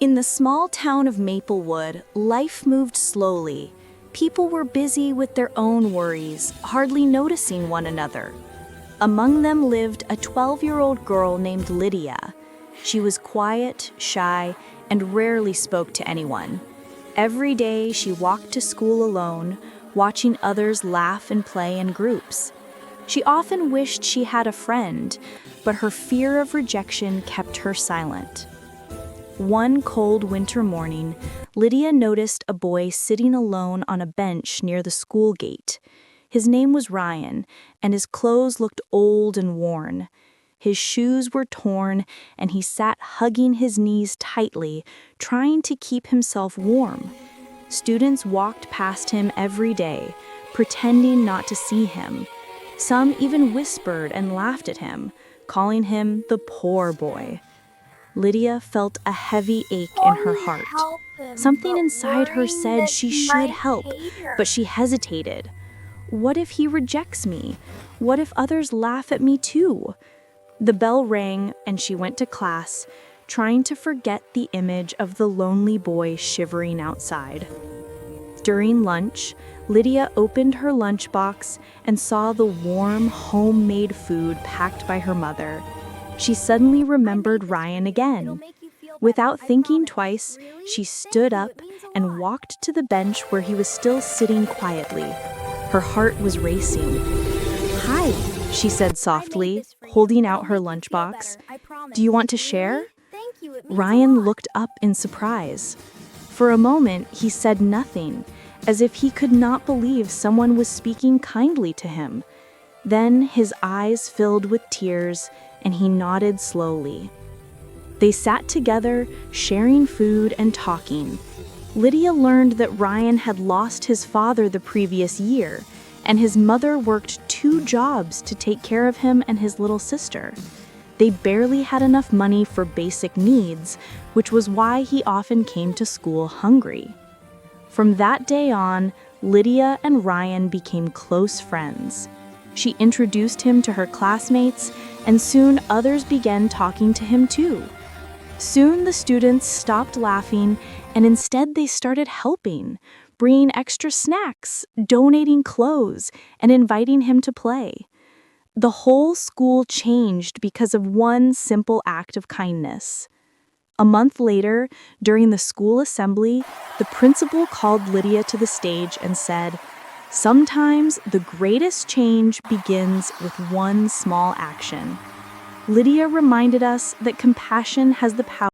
In the small town of Maplewood, life moved slowly. People were busy with their own worries, hardly noticing one another. Among them lived a 12-year-old girl named Lydia. She was quiet, shy, and rarely spoke to anyone. Every day she walked to school alone, watching others laugh and play in groups. She often wished she had a friend, but her fear of rejection kept her silent. One cold winter morning, Lydia noticed a boy sitting alone on a bench near the school gate. His name was Ryan, and his clothes looked old and worn. His shoes were torn, and he sat hugging his knees tightly, trying to keep himself warm. Students walked past him every day, pretending not to see him. Some even whispered and laughed at him, calling him the poor boy. Lydia felt a heavy ache in her heart. Something inside her said she should help, but she hesitated. What if he rejects me? What if others laugh at me too? The bell rang and she went to class, trying to forget the image of the lonely boy shivering outside. During lunch, Lydia opened her lunchbox and saw the warm, homemade food packed by her mother. She suddenly remembered Ryan again. Without thinking twice, she stood up and walked to the bench where he was still sitting quietly. Her heart was racing. "Hi," she said softly, holding out her lunchbox. "Do you want to share?" Ryan looked up in surprise. For a moment, he said nothing, as if he could not believe someone was speaking kindly to him. Then his eyes filled with tears, and he nodded slowly. They sat together, sharing food and talking. Lydia learned that Ryan had lost his father the previous year, and his mother worked 2 jobs to take care of him and his little sister. They barely had enough money for basic needs, which was why he often came to school hungry. From that day on, Lydia and Ryan became close friends. She introduced him to her classmates, and soon others began talking to him too. Soon the students stopped laughing, and instead they started helping, bringing extra snacks, donating clothes, and inviting him to play. The whole school changed because of one simple act of kindness. A month later, during the school assembly, the principal called Lydia to the stage and said, "Sometimes the greatest change begins with one small action." Lydia reminded us that compassion has the power